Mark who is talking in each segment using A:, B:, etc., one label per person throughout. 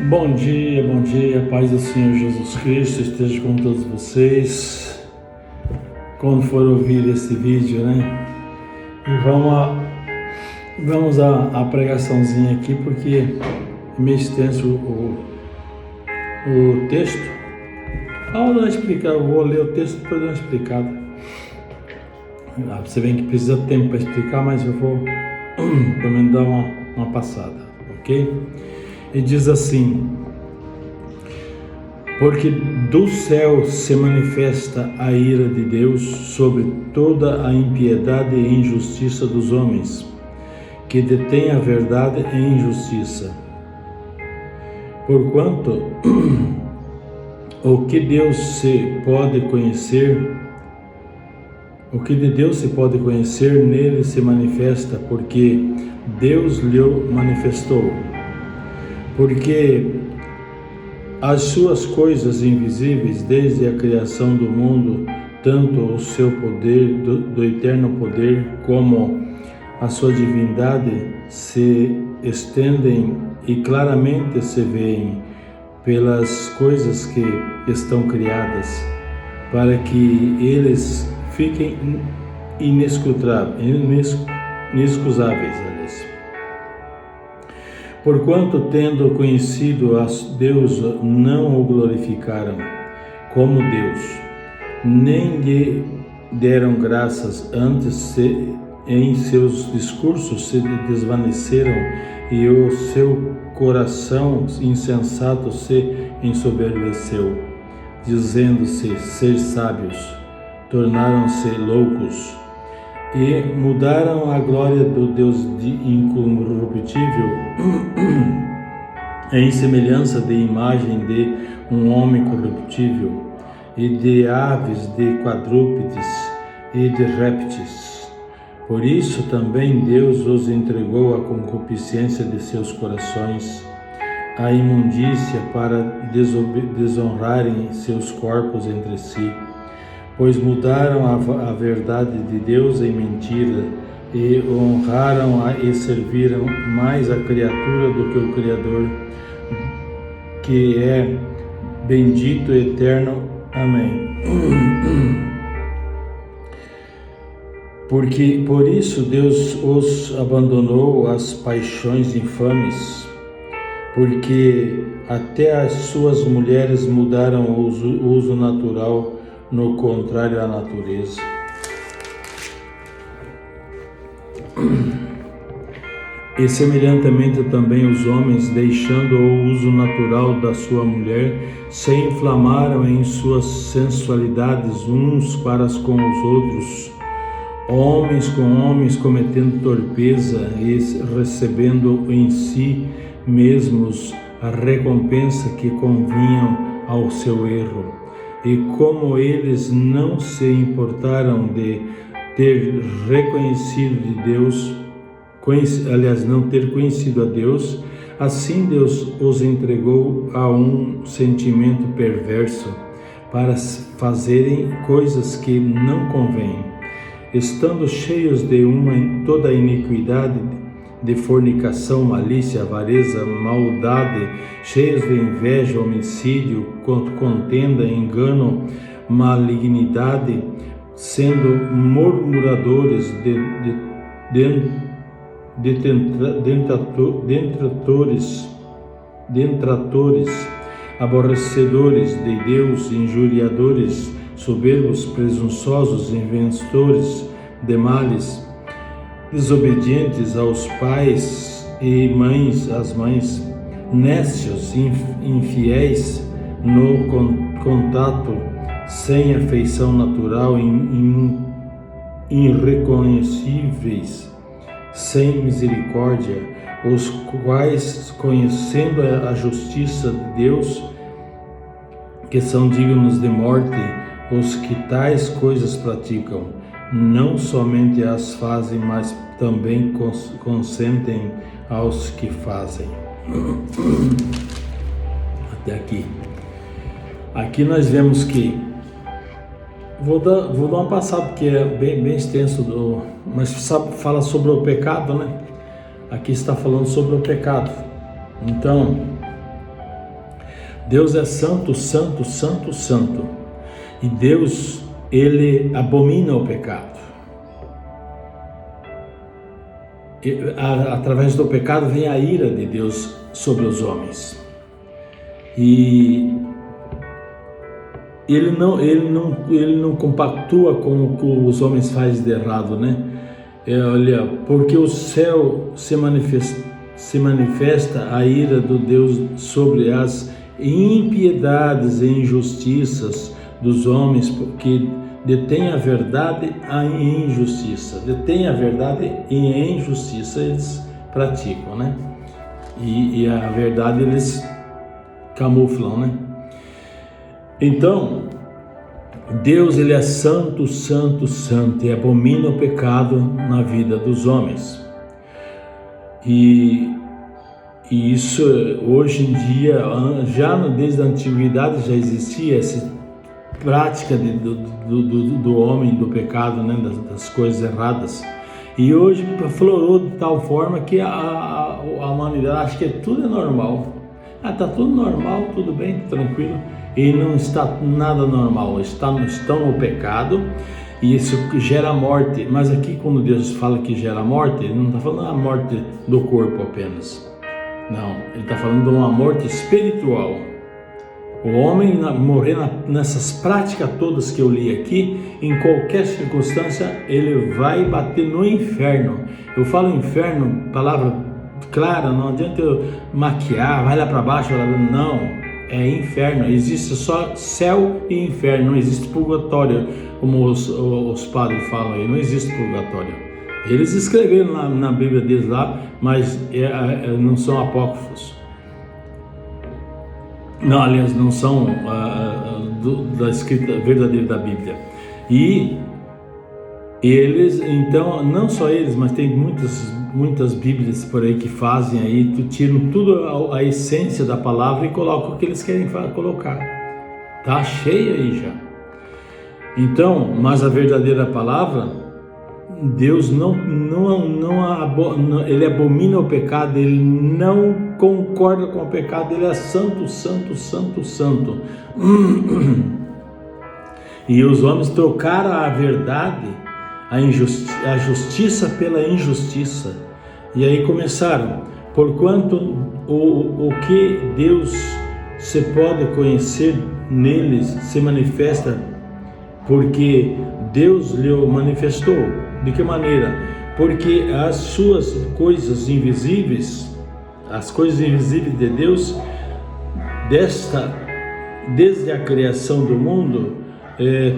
A: Bom dia, paz do Senhor Jesus Cristo esteja com todos vocês. Quando for ouvir esse vídeo, né? E vamos à pregaçãozinha aqui, porque é meio extenso o texto. Eu vou ler o texto e depois dar uma explicada. Você vê que precisa de tempo para explicar, mas eu vou pelo menos dar uma passada, ok? E diz assim: porque do céu se manifesta a ira de Deus sobre toda a impiedade e injustiça dos homens, que detêm a verdade em injustiça. Porquanto o que de Deus se pode conhecer, nele se manifesta, porque Deus lhe manifestou. Porque as suas coisas invisíveis, desde a criação do mundo, tanto o seu poder, do eterno poder, como a sua divindade, se estendem e claramente se veem pelas coisas que estão criadas, para que eles fiquem inexcusáveis. Porquanto, tendo conhecido a Deus, não o glorificaram como Deus, nem lhe deram graças, antes em seus discursos se desvaneceram, e o seu coração insensato se ensoberbeceu, dizendo-se ser sábios, tornaram-se loucos, e mudaram a glória do Deus incorruptível em semelhança de imagem de um homem corruptível, e de aves, de quadrúpedes e de répteis. Por isso também Deus os entregou à concupiscência de seus corações, à imundícia, para desonrarem seus corpos entre si, pois mudaram a verdade de Deus em mentira, e honraram e serviram mais a criatura do que o Criador, que é bendito e eterno. Amém. Porque por isso Deus os abandonou às paixões infames, porque até as suas mulheres mudaram o uso natural, no contrário à natureza. E semelhantemente também os homens, deixando o uso natural da sua mulher, se inflamaram em suas sensualidades uns para com os outros, homens com homens, cometendo torpeza e recebendo em si mesmos a recompensa que convinham ao seu erro. E como eles não se importaram de ter reconhecido de Deus, não ter conhecido a Deus, assim Deus os entregou a um sentimento perverso, para fazerem coisas que não convêm, estando cheios de toda a iniquidade, de fornicação, malícia, avareza, maldade, cheios de inveja, homicídio, contenda, engano, malignidade, sendo murmuradores, detratores, aborrecedores de Deus, injuriadores, soberbos, presunçosos, inventores de males, desobedientes aos pais e às mães, nécios, infiéis no contato, sem afeição natural, irreconhecíveis, sem misericórdia, os quais, conhecendo a justiça de Deus, que são dignos de morte, os que tais coisas praticam, não somente as fazem, mas também consentem aos que fazem. Até aqui. Aqui nós vemos que vou dar uma passada, porque é bem extenso, mas fala sobre o pecado, né? Aqui está falando sobre o pecado. Então, Deus é santo, santo, santo, santo. E Deus, Ele abomina o pecado. Através do pecado vem a ira de Deus sobre os homens. E Ele não compactua com o que os homens fazem de errado, né? Olha, porque o céu se manifesta a ira do Deus sobre as impiedades e injustiças dos homens, porque detém a verdade em injustiça. Detém a verdade e a injustiça eles praticam, né? E a verdade eles camuflam, né? Então, Deus, Ele é santo, santo, santo e abomina o pecado na vida dos homens. E isso hoje em dia, já desde a antiguidade já existia essa prática do homem, do pecado, né, das coisas erradas. E hoje aflorou de tal forma que a humanidade acha que tudo é normal. Tá tudo normal, tudo bem, tranquilo. E não está nada normal, estão no pecado, e isso gera morte. Mas aqui, quando Deus fala que gera morte, ele não está falando a morte do corpo apenas. Não, ele está falando de uma morte espiritual. O homem morrer nessas práticas todas que eu li aqui, em qualquer circunstância, ele vai bater no inferno. Eu falo inferno, palavra clara, não adianta eu maquiar, vai lá para baixo, não. É inferno, existe só céu e inferno, não existe purgatório, como os padres falam aí, não existe purgatório. Eles escreveram na Bíblia deles lá, mas não são apócrifos. Não, aliás, não são da escrita verdadeira da Bíblia. E eles, então, não só eles, mas tem muitas Bíblias por aí que fazem aí, tiram tudo a essência da palavra e colocam o que eles querem colocar. Tá cheio aí já. Então, mas a verdadeira palavra, Deus ele abomina o pecado, ele não concorda com o pecado, ele é santo, santo, santo, santo. E os homens trocaram a verdade, a justiça pela injustiça. E aí começaram, porquanto o que Deus se pode conhecer neles se manifesta, porque Deus lhe manifestou. De que maneira? Porque as suas coisas invisíveis, as coisas invisíveis de Deus, desde a criação do mundo,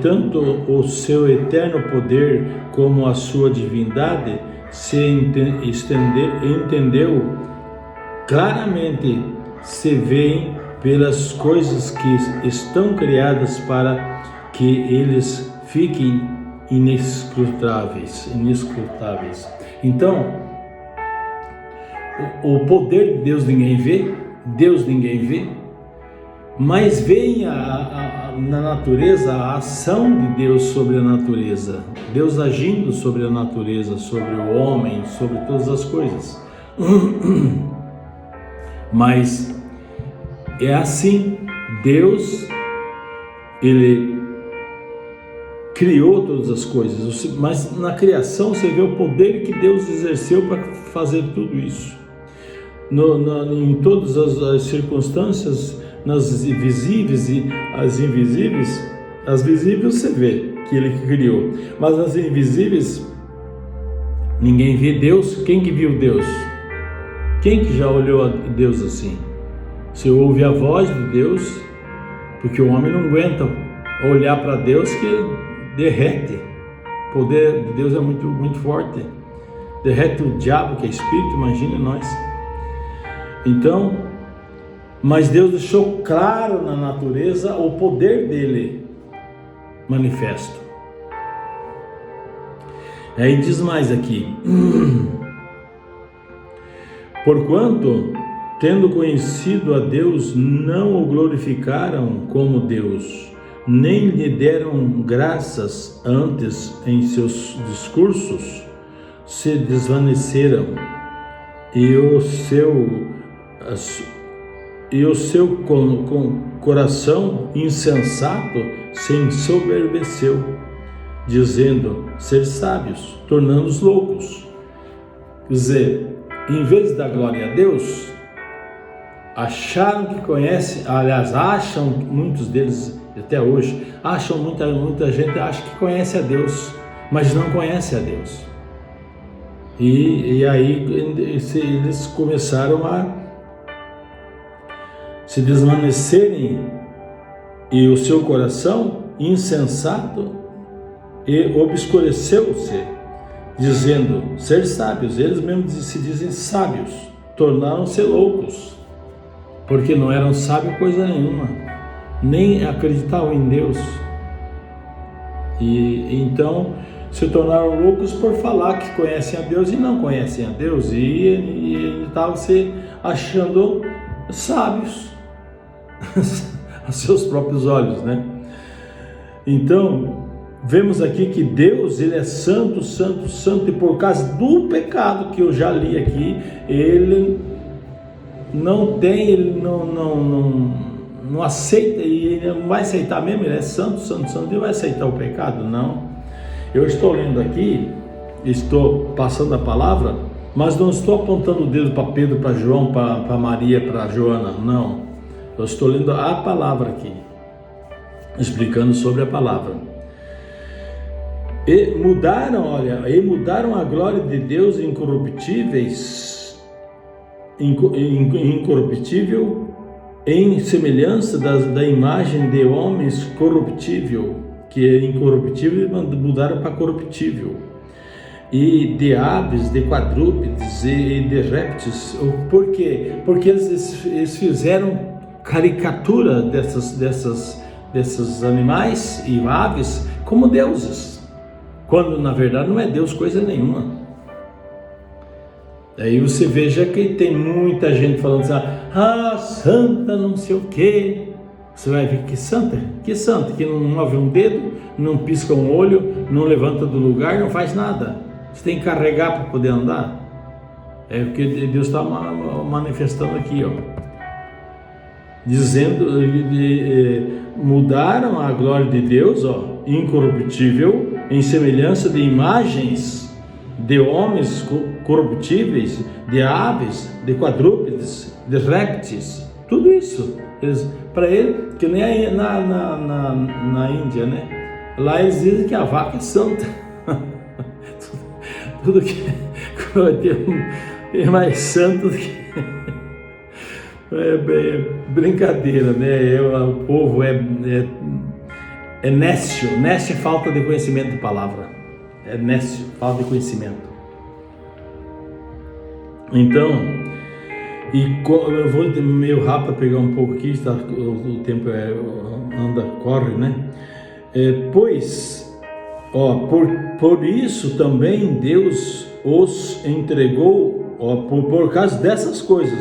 A: tanto o seu eterno poder como a sua divindade se entendeu claramente, se veem pelas coisas que estão criadas para que eles fiquem inescrutáveis. Então, o poder de Deus ninguém vê, mas vem na natureza a ação de Deus sobre a natureza, Deus agindo sobre a natureza, sobre o homem, sobre todas as coisas. Mas é assim, Deus, Ele criou todas as coisas, mas na criação você vê o poder que Deus exerceu para fazer tudo isso. Em todas as circunstâncias, nas visíveis e as invisíveis, as visíveis você vê que Ele criou, mas as invisíveis, ninguém vê Deus. Quem que viu Deus? Quem que já olhou a Deus assim? Você ouve a voz de Deus, porque o homem não aguenta olhar para Deus, que ele derrete. O poder de Deus é muito, muito forte. Derrete o diabo, que é espírito, imagine nós. Então, mas Deus deixou claro na natureza o poder dele manifesto. Aí diz mais aqui: porquanto, tendo conhecido a Deus, não o glorificaram como Deus, nem lhe deram graças, antes em seus discursos se desvaneceram, e e o seu coração insensato se ensoberbeceu, dizendo ser sábios, tornando-os loucos. Quer dizer, em vez de dar glória a Deus, acharam que conhecem, aliás, acham, muitos deles até hoje, acham, muita gente acha que conhece a Deus, mas não conhece a Deus. E aí eles começaram a se desvanecerem, e o seu coração insensato e obscureceu-se, dizendo ser sábios. Eles mesmos se dizem sábios, tornaram-se loucos, porque não eram sábios coisa nenhuma, nem acreditavam em Deus. E então se tornaram loucos por falar que conhecem a Deus e não conhecem a Deus, e estavam se achando sábios a seus próprios olhos, né? Então vemos aqui que Deus, ele é santo, santo, santo, e por causa do pecado que eu já li aqui, ele não tem, ele não aceita, e ele não vai aceitar mesmo. Ele é santo, santo, santo, ele vai aceitar o pecado? Não. Eu estou lendo aqui, estou passando a palavra, mas não estou apontando o dedo para Pedro, para João, para Maria, para Joana, não. Eu estou lendo a palavra aqui, explicando sobre a palavra. E mudaram a glória de Deus incorruptível em semelhança da imagem de homens corruptível, que é incorruptível, mudaram para corruptível, e de aves, de quadrúpedes e de répteis. Por quê? Porque eles fizeram caricatura desses animais e aves como deuses, quando na verdade não é Deus coisa nenhuma. Aí você veja que tem muita gente falando assim, santa não sei o quê. Você vai ver que santa, que não move um dedo, não pisca um olho, não levanta do lugar, não faz nada. Você tem que carregar para poder andar. É o que Deus está manifestando aqui, ó. Dizendo, mudaram a glória de Deus, ó, incorruptível, em semelhança de imagens de homens corruptíveis, de aves, de quadrúpedes, de répteis, tudo isso. Para ele, que nem na Índia, né? Lá eles dizem que a vaca é santa. Tudo que é mais santo do que... É brincadeira, né? O povo é nécio. Nécio é falta de conhecimento de palavra. É nécio, falta de conhecimento. Então, eu vou meio rápido pegar um pouco aqui, tá? O tempo corre, né? Por isso também Deus os entregou, por causa dessas coisas,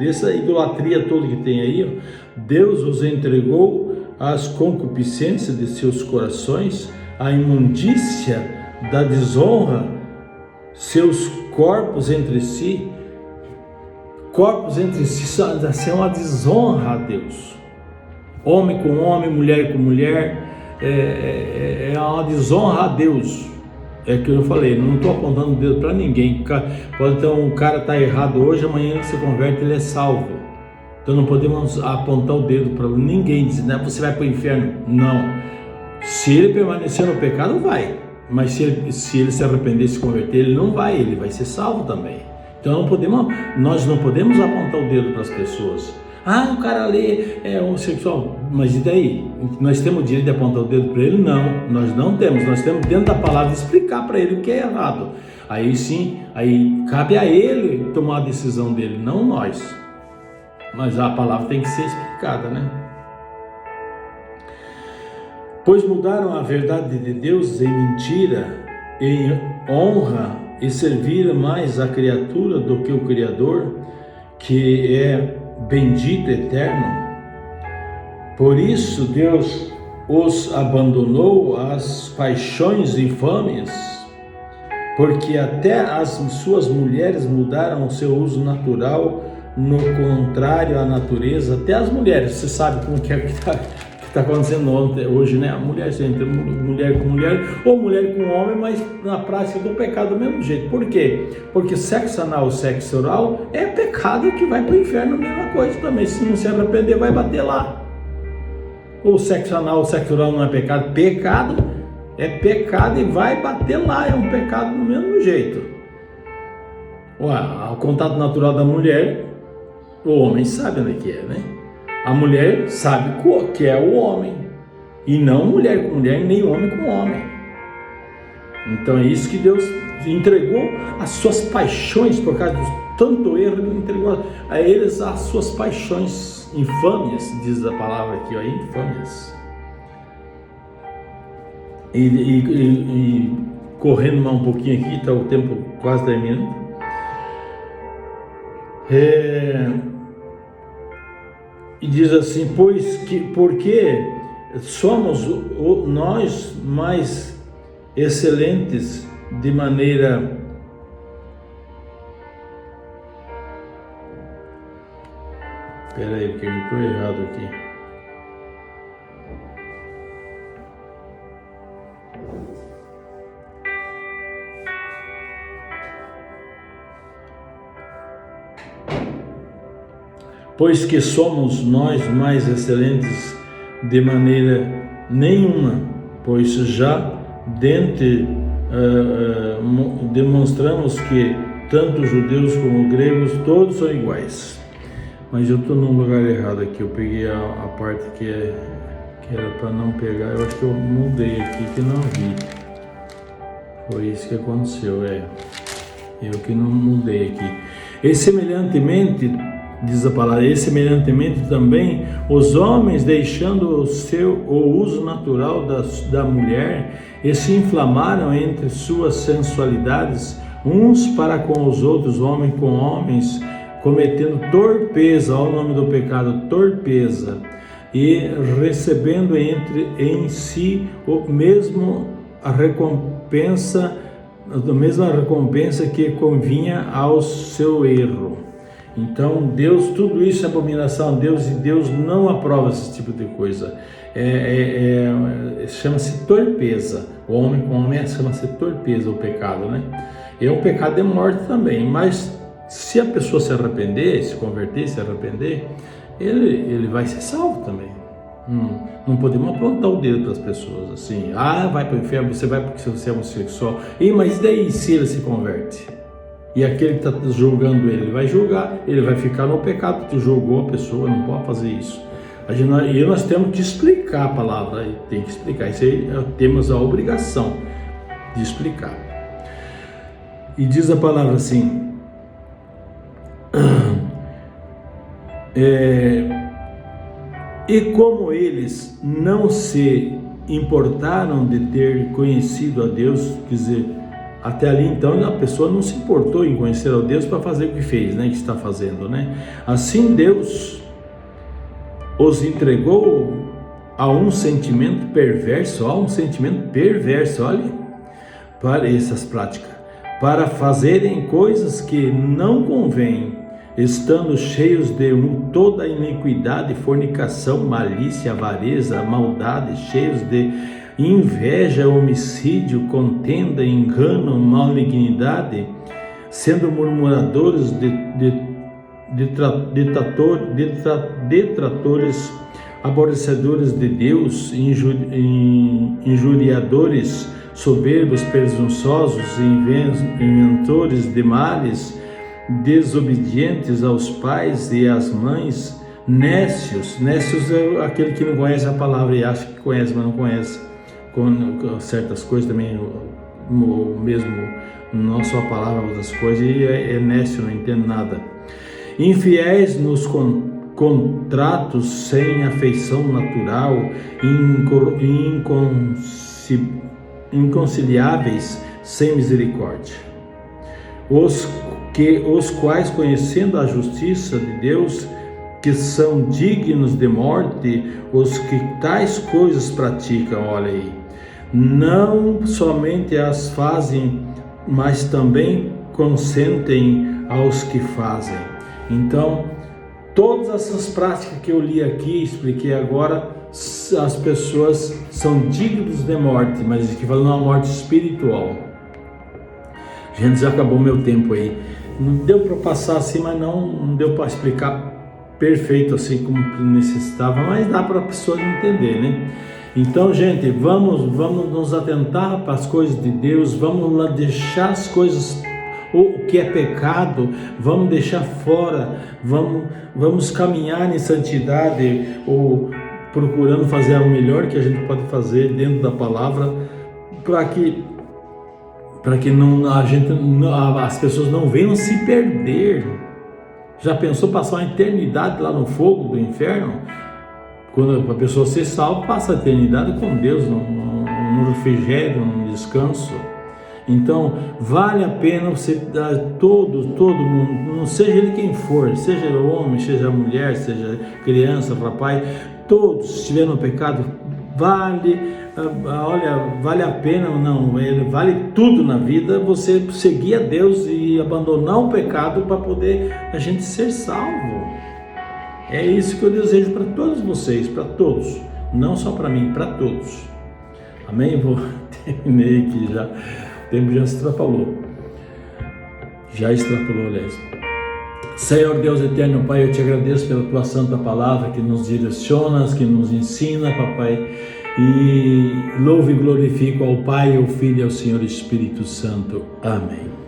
A: dessa idolatria toda que tem aí, ó, Deus os entregou às concupiscências de seus corações, à imundícia da desonra, seus corpos entre si são uma desonra a Deus. Homem com homem, mulher com mulher, é uma desonra a Deus. É o que eu falei, não estou apontando o dedo para ninguém. Pode ter um cara tá errado hoje, amanhã ele se converte, ele é salvo. Então não podemos apontar o dedo para ninguém, dizer, né, você vai para o inferno. Não. Se ele permanecer no pecado, vai. Mas se ele se arrepender e se converter, ele não vai, ele vai ser salvo também. Então nós não podemos apontar o dedo para as pessoas. O cara ali é homossexual, mas e daí? Nós temos o direito de apontar o dedo para ele? Não, nós não temos. Nós temos dentro da palavra explicar para ele o que é errado. Aí sim, aí cabe a ele tomar a decisão dele, não nós. Mas a palavra tem que ser explicada, né? Pois mudaram a verdade de Deus em mentira, em honra, e serviram mais a criatura do que o Criador, que é bendito eterno. Por isso Deus os abandonou às paixões infames, porque até as suas mulheres mudaram o seu uso natural no contrário à natureza, até as mulheres, você sabe como que é que está acontecendo hoje, né? A mulher entre mulher com mulher ou mulher com homem, mas na prática do pecado do mesmo jeito. Por quê? Porque sexo anal, sexo oral é pecado que vai para o inferno, a mesma coisa também. Se não se arrepender, vai bater lá. O sexo anal, sexo oral não é pecado? Pecado é pecado e vai bater lá, é um pecado do mesmo jeito. O contato natural da mulher, o homem sabe onde que é, né? A mulher sabe que é o homem, e não mulher com mulher, nem homem com homem. Então é isso que Deus entregou as suas paixões, por causa de tanto erro, Ele entregou a eles as suas paixões infâmias, diz a palavra aqui, ó, infâmias. E correndo mais um pouquinho aqui, está o tempo quase terminando. E diz assim, porque somos nós mais excelentes de maneira porque eu estou errado aqui. Pois que somos nós mais excelentes de maneira nenhuma, pois já demonstramos que tanto judeus como gregos todos são iguais. Mas eu estou num lugar errado aqui, eu peguei a parte que era para não pegar, eu acho que eu mudei aqui, que não vi. Foi isso que aconteceu, eu que não mudei aqui. E semelhantemente, diz a palavra, e semelhantemente também os homens, deixando o uso natural da mulher, e se inflamaram entre suas sensualidades, uns para com os outros, homens com homens, cometendo torpeza, ao nome do pecado, torpeza, e recebendo em si a mesma recompensa que convinha ao seu erro. Então Deus, tudo isso é abominação a Deus, e Deus não aprova esse tipo de coisa. Chama-se torpeza. O homem com homem chama-se torpeza, o pecado, né? É um pecado de morte também, mas se a pessoa se arrepender, se converter, se arrepender, ele vai ser salvo também. Não podemos apontar o dedo para as pessoas assim, vai para o inferno, você vai porque você é homossexual. Mas daí se ele se converte? E aquele que está julgando ele vai julgar, ele vai ficar no pecado, porque julgou a pessoa, não pode fazer isso. E nós temos que explicar a palavra, tem que explicar, isso aí temos a obrigação de explicar. E diz a palavra assim, e como eles não se importaram de ter conhecido a Deus, quer dizer, até ali então a pessoa não se importou em conhecer a Deus para fazer o que fez, né, que está fazendo, né? Assim Deus os entregou a um sentimento perverso, olha, para essas práticas, para fazerem coisas que não convêm, estando cheios de toda iniquidade, fornicação, malícia, avareza, maldade, cheios de inveja, homicídio, contenda, engano, malignidade, sendo murmuradores, detratores, aborrecedores de Deus, injuriadores, soberbos, presunçosos, inventores de males, desobedientes aos pais e às mães, nécios é aquele que não conhece a palavra e acha que conhece, mas não conhece com certas coisas também, mesmo não só a palavra, outras coisas, e é nécio, não entende nada. Infiéis nos contratos, sem afeição natural, inconciliáveis, sem misericórdia. Os quais, conhecendo a justiça de Deus, que são dignos de morte, os que tais coisas praticam, olha aí, não somente as fazem, mas também consentem aos que fazem. Então, todas essas práticas que eu li aqui, expliquei agora, as pessoas são dignas de morte, mas aqui falando uma morte espiritual. Gente, já acabou meu tempo aí. Não deu para passar assim, mas não deu para explicar perfeito assim como necessitava, mas dá para a pessoa entender, né? Então, gente, vamos nos atentar para as coisas de Deus, vamos lá deixar as coisas, o que é pecado, vamos deixar fora, vamos caminhar em santidade, ou procurando fazer o melhor que a gente pode fazer dentro da palavra, para que as pessoas não venham se perder. Já pensou passar uma eternidade lá no fogo do inferno? Quando a pessoa ser salva, passa a eternidade com Deus, no refrigério, no descanso. Então, vale a pena você dar todo mundo, não seja ele quem for, seja homem, seja mulher, seja criança, rapaz, todos, se estiver no pecado, vale a pena, vale tudo na vida você seguir a Deus e abandonar o pecado para poder a gente ser salvo. É isso que eu desejo para todos vocês, para todos, não só para mim, para todos. Amém? Terminei aqui já, o tempo já extrapolou, aliás. Senhor Deus eterno, Pai, eu te agradeço pela tua santa palavra que nos direciona, que nos ensina, Papai, e louvo e glorifico ao Pai, ao Filho e ao Senhor Espírito Santo. Amém.